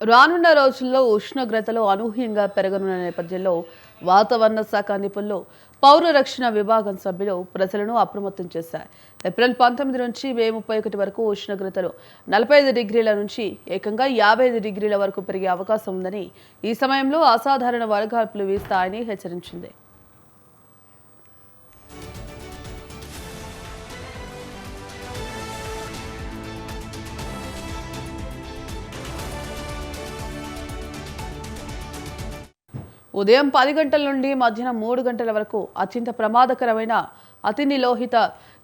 రానున్న రోజుల్లో ఉష్ణోగ్రతలు అనూహ్యంగా పెరగనున్న నేపథ్యంలో వాతావరణ శాఖ నిపుణులు పౌర రక్షణ విభాగం సభ్యులు ప్రజలను అప్రమత్తం చేశారు. ఏప్రిల్ 19 నుంచి మే 31 వరకు ఉష్ణోగ్రతలు 45 డిగ్రీల నుంచి ఏకంగా 55 డిగ్రీల వరకు పెరిగే అవకాశం ఉందని, ఈ సమయంలో అసాధారణ వడగాల్పులు వీస్తాయని హెచ్చరించింది. ఉదయం 10 గంటల నుండి మధ్యాహ్నం 3 గంటల వరకు అత్యంత ప్రమాదకరమైన అతినిలోహిత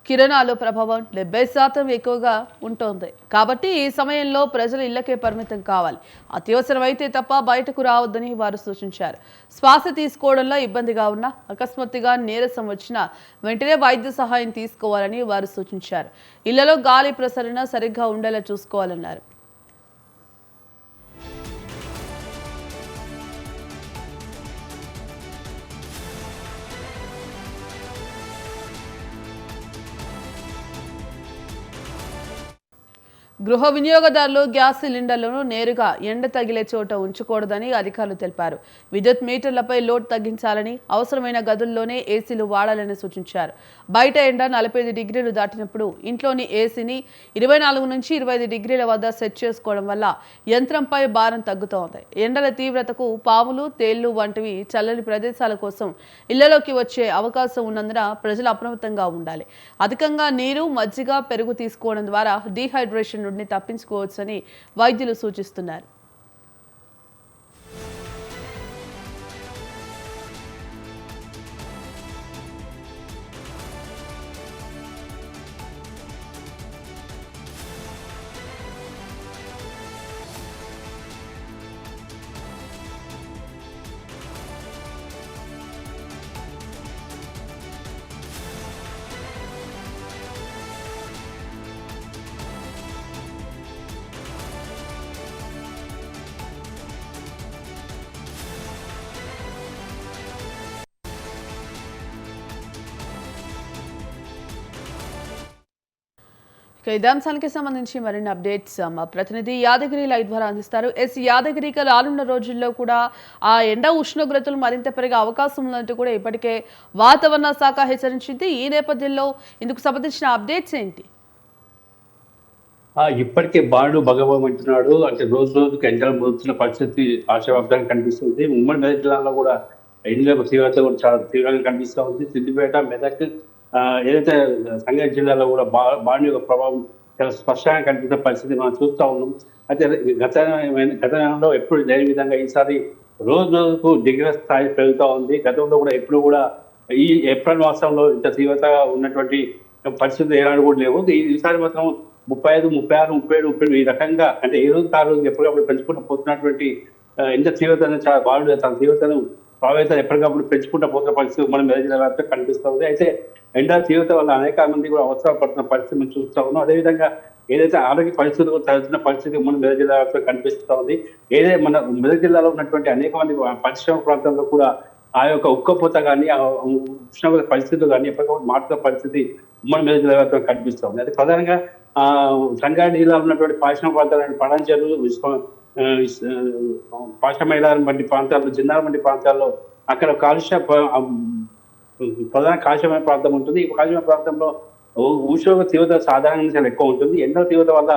కిరణాలు ప్రభావం 70% ఎక్కువగా ఉంటుంది. కాబట్టి ఈ సమయంలో ప్రజలు ఇళ్లకే పరిమితం కావాలి. అత్యవసరమైతే తప్ప బయటకు రావద్దని వారు సూచించారు. శ్వాస తీసుకోవడంలో ఇబ్బందిగా ఉన్నా, అకస్మాత్తుగా నీరసం వచ్చినా వెంటనే వైద్య సహాయం తీసుకోవాలని వారు సూచించారు. ఇళ్లలో గాలి ప్రసరణ సరిగ్గా ఉండేలా చూసుకోవాలన్నారు. గృహ వినియోగదారులు గ్యాస్ సిలిండర్లను నేరుగా ఎండ తగిలే చోట ఉంచకూడదని అధికారులు తెలిపారు. విద్యుత్ మీటర్లపై లోడ్ తగ్గించాలని, అవసరమైన గదుల్లోనే ఏసీలు వాడాలని సూచించారు. బయట ఎండ 45 డిగ్రీలు దాటినప్పుడు ఇంట్లోని ఏసీని 24 నుంచి 25 డిగ్రీల వద్ద సెట్ చేసుకోవడం వల్ల యంత్రంపై భారం తగ్గుతోంది. ఎండల తీవ్రతకు పాములు, తేళ్లు వంటివి చల్లని ప్రదేశాల కోసం ఇళ్లలోకి వచ్చే అవకాశం ఉన్నందున ప్రజలు అప్రమత్తంగా ఉండాలి. అధికంగా నీరు, మజ్జిగ, పెరుగు తీసుకోవడం ద్వారా డీహైడ్రేషన్ నుండి తప్పించుకోవచ్చని వైద్యులు సూచిస్తున్నారు. ఇదే అంశానికి సంబంధించి మరిన్ని అప్డేట్స్ మా ప్రతినిధి యాదగిరి లైవ్ ద్వారా అందిస్తారు. యాదగిరికి రానున్న రోజుల్లో కూడా ఆ ఎండ ఉష్ణోగ్రతలు మరింత పెరిగే అవకాశం ఉన్నట్టు కూడా ఇప్పటికే వాతావరణ శాఖ హెచ్చరించింది. ఈ నేపథ్యంలో ఇందుకు సంబంధించిన అప్డేట్స్ ఏంటి? ఇప్పటికే బాణుడు భగభగమంటున్నాడు. అంటే రోజు రోజుకి ఎండలు ముదురుతున్న పరిస్థితి ఆశావాప్తంగా కనిపిస్తుంది. ఉమ్మడి మెదక్ జిల్లాలో కూడా ఎండల తీవ్రత కూడా చాలా తీవ్రంగా కనిపిస్తూ ఉంది. సిద్దిపేట, మెదక్, ఏదైతే సంగారెడ్డి జిల్లాలో కూడా బాణుడి యొక్క ప్రభావం చాలా స్పష్టంగా కనిపిస్తున్న పరిస్థితి మనం చూస్తూ ఉన్నాం. అయితే గతంలో ఎప్పుడు లేని విధంగా ఈసారి రోజు రోజుకు డిగ్రీ స్థాయి పెరుగుతూ ఉంది. గతంలో కూడా ఎప్పుడు కూడా ఈ ఏప్రిల్ మాసంలో ఇంత తీవ్రతగా ఉన్నటువంటి పరిస్థితులు ఏనాడు కూడా లేవు. ఈసారి మాత్రం 35, 36, 37, 37 ఈ రకంగా అంటే ఏ రోజు ఆ రోజు ఎప్పటికప్పుడు పెంచుకుంటూ పోతున్నటువంటి ఎంత తీవ్రతను చాలా బాగుంది. తన తీవ్రతను ప్రభావితం ఎప్పటికప్పుడు పెంచుకుంటూ పోతున్న పరిస్థితి మనం మెదక్ వ్యాప్తంగా కనిపిస్తుంది. అయితే ఎండల తీవ్రత వల్ల అనేక మంది కూడా అవసరం పడుతున్న పరిస్థితి మనం చూస్తూ ఉన్నాం. అదేవిధంగా ఏదైతే ఆరోగ్య పరిస్థితులు తగ్గుతున్న పరిస్థితి మన మెదక్ జిల్లా వ్యాప్తంగా కనిపిస్తూ ఉంది. ఏదైతే మన మెదక్ జిల్లాలో ఉన్నటువంటి అనేక మంది పరిశ్రమ ప్రాంతాల్లో కూడా ఆ యొక్క ఉక్కపోత కానీ, ఆ ఉష్ణోగ్రత పరిస్థితులు కానీ ఎప్పటికప్పుడు మారుతున్న పరిస్థితి ఉమ్మడి మెదక్ జిల్లా వ్యాప్తంగా కనిపిస్తూ ఉంది. అది ప్రధానంగా సంగారెడ్డి జిల్లాలో ఉన్నటువంటి పారిశ్రామిక ప్రాంతాలు, పడంచెరు, పాషమైలారం వంటి ప్రాంతాల్లో, జిన్నారం వంటి ప్రాంతాల్లో అక్కడ కాలుష్య ప్రధాన కాలుష్యమైన ప్రాంతం ఉంటుంది. ఈ కాలుష్యమైన ప్రాంతంలో ఉష్ణోగ్రత తీవ్రత సాధారణంగా చాలా ఎక్కువ ఉంటుంది. ఎండల తీవ్రత వల్ల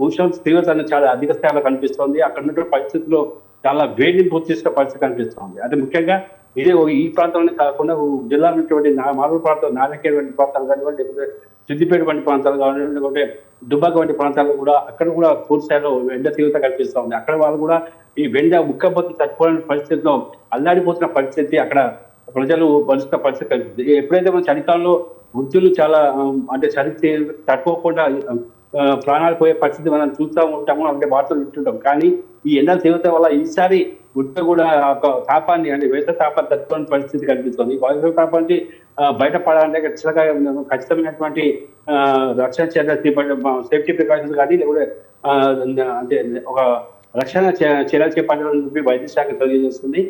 ఉష్ణోగ్రత తీవ్రత అనేది చాలా అధిక స్థాయిలో కనిపిస్తుంది. అక్కడ ఉన్నటువంటి పరిస్థితుల్లో చాలా వేడిని పూర్తి చేసిన పరిస్థితి కనిపిస్తుంది. అంటే ముఖ్యంగా ఇదే ఈ ప్రాంతంలోనే కాకుండా జిల్లా ఉన్నటువంటి మామూలు ప్రాంతం, నారాయణఖేడ్ వంటి ప్రాంతాలు కానివ్వండి, లేకపోతే సిద్దిపేట వంటి ప్రాంతాలు కానివ్వండి, లేకపోతే దుబ్బాక వంటి ప్రాంతాలు కూడా అక్కడ కూడా పూర్తి స్థాయిలో ఎండ తీవ్రత కనిపిస్తూ ఉంది. అక్కడ వాళ్ళు కూడా ఈ ఉక్కపోతను తట్టుకోలేని పరిస్థితిలో అల్లాడిపోతున్న పరిస్థితి అక్కడ ప్రజలు బలుస్తున్న పరిస్థితి కనిపిస్తుంది. ఎప్పుడైతే మన చలికాలంలో వృద్ధులు చాలా అంటే చలి తట్టుకోకుండా ప్రాణాలు పోయే పరిస్థితి మనం చూస్తూ ఉంటాము, అంటే వార్తలు వింటుంటాం. కానీ ఈ ఎండల తీవ్రత వల్ల ఈసారి వృద్ధులు కూడా ఒక తాపాన్ని అంటే వేసవి తాపాన్ని తట్టుకోని పరిస్థితి కనిపిస్తుంది. వేసవి తాపానికి బయటపడాలంటే ఖచ్చితమైనటువంటి రక్షణ చర్యలు సేఫ్టీ ప్రికాషన్స్ కానీ, లేకపోతే అంటే ఒక రక్షణ చర్యలు చేపట్టాలని చెప్పి వైద్య శాఖ తెలియజేస్తుంది.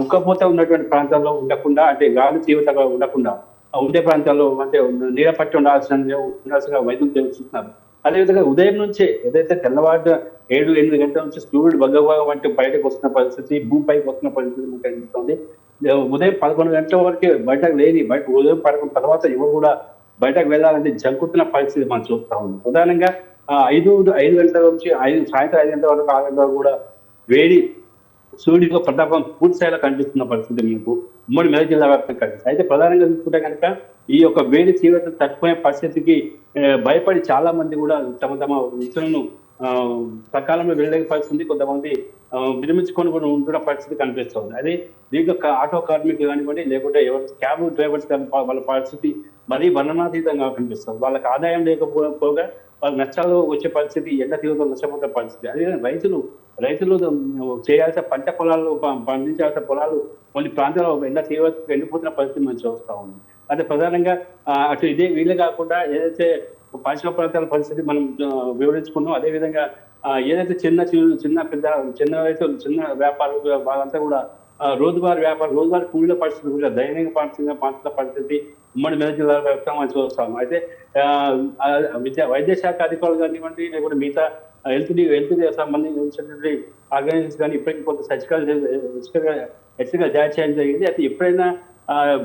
ఉక్కపోత ఉన్నటువంటి ప్రాంతాల్లో ఉండకుండా, అంటే గాలి తీవ్రతగా ఉండకుండా ఉండే ప్రాంతాల్లో అంటే నీడ పట్టి ఉండాల్సిన వైద్యులు తెలుస్తున్నారు. అదేవిధంగా ఉదయం నుంచే ఏదైతే తెల్లవారు 7-8 గంటల నుంచి సూర్యుడు భగభగ వంటి బయటకు వస్తున్న పరిస్థితి, భూమిపైకి వస్తున్న పరిస్థితి మనకు కనిపిస్తుంది. ఉదయం 11 గంటల వరకే బయటకు లేని ఉదయం 11 తర్వాత ఎవరు కూడా బయటకు వెళ్ళాలంటే జంకుతున్న పరిస్థితి మనం చూస్తా ఉన్నాం. ప్రధానంగా 5 గంటల నుంచి సాయంత్రం 5 గంటల వరకు 6 గంటల వరకు కూడా వేడి సూర్యుడి యొక్క ప్రతాపం పూర్తి స్థాయిలో కనిపిస్తున్న పరిస్థితి మీకు ఉమ్మడి మెదక్ జిల్లా వ్యాప్తంగా కనిపిస్తుంది. అయితే ప్రధానంగా చూసుకుంటే కనుక ఈ యొక్క వేడి తీవ్రత తట్టుకునే పరిస్థితికి భయపడి చాలా మంది కూడా తమ తమ వృత్తులను సకాలంలో వెళ్ళలేని పరిస్థితి, కొంతమంది విరమించుకొని కూడా ఉంటున్న పరిస్థితి కనిపిస్తుంది. అదే దీంట్లో ఆటో కార్మికులు కానివ్వండి, లేకుంటే ఎవరు క్యాబ్ డ్రైవర్స్ వాళ్ళ పరిస్థితి మరీ వర్ణనాతీతంగా కనిపిస్తుంది. వాళ్ళకి ఆదాయం లేకపోగా వాళ్ళ నష్టాలు వచ్చే పరిస్థితి, ఎండ తీవ్రత నష్టపోతే పరిస్థితి. అదే రైతులు చేయాల్సిన పంట పొలాలు పండించాల్సిన పొలాలు కొన్ని ప్రాంతాల్లో ఎండ తీవ్రత ఎండిపోతున్న పరిస్థితి మనం చూస్తా ఉన్నాం. అంటే ప్రధానంగా అటు ఇదే వీళ్ళు కాకుండా ఏదైతే పారిశ్రామిక ప్రాంతాల పరిస్థితి మనం వివరించుకున్నాం, అదేవిధంగా ఏదైతే చిన్న రైతులు చిన్న వ్యాపారులు వాళ్ళంతా కూడా రోజువారీ కూలీల పరిస్థితి కూడా దయనీయ పాత్ర పరిస్థితి ఉమ్మడి మెదక్ జిల్లా వ్యాప్తంగా మనం చూస్తాము. అయితే వైద్య శాఖ అధికారులు కానివ్వండి, లేకుంటే మిగతా హెల్త్ సంబంధించినటువంటి ఆర్గనైజేషన్స్ కానీ ఇప్పటికీ కొంత హెచ్చరికలు జారీ చేయడం జరిగింది. అయితే ఎప్పుడైనా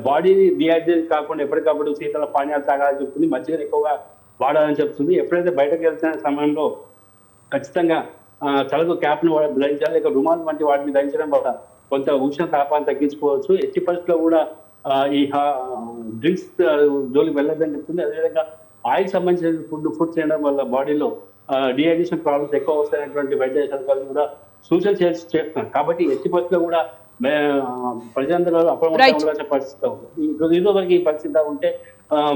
బాడీ డిహైడ్రేట్ కాకుండా ఎప్పటికప్పుడు శీతల పానీయాలు తాగాలని చెప్తుంది, మజ్జిగ ఎక్కువగా వాడాలని చెప్తుంది. ఎప్పుడైతే బయటకు వెళ్తున్న సమయంలో ఖచ్చితంగా తలకు క్యాప్ను ధరించాలి, లేక రుమాల్ వంటి వాటిని ధరించడం వల్ల కొంత ఉష్ణ తాపాన్ని తగ్గించుకోవచ్చు. ఎట్టి పరిస్థితుల్లో కూడా ఈ డ్రింక్స్ జోలికి వెళ్ళదని చెప్తుంది. అదేవిధంగా ఆయిల్ సంబంధించిన ఫుడ్ తినడం వల్ల బాడీలో డిహైడ్రేషన్ ప్రాబ్లమ్స్ ఎక్కువ వస్తాయనేటువంటి వైద్య అధికారులు కూడా సూచనలు చేస్తున్నారు. కాబట్టి ఎట్టి పరిస్థితుల్లో కూడా ప్రజలందరూ అప్రమత్తంగా పరిస్థితి ఉంది. ఇదో వరకు ఈ పరిస్థితి ఉంటే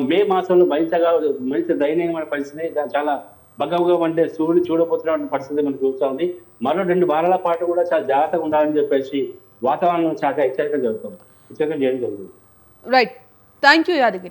మే మాసంలో మరింత దయనీయమైన పరిస్థితి, చాలా బగ్గగా వండే సూర్యుడు చూడబోతున్న పరిస్థితి మనం చూస్తా ఉంది. మరో 2 వారాల పాటు కూడా చాలా జాగ్రత్తగా ఉండాలని చెప్పేసి వాతావరణ శాఖ హెచ్చరిక చేయడం జరుగుతుంది. Right, thank you Yadagiri.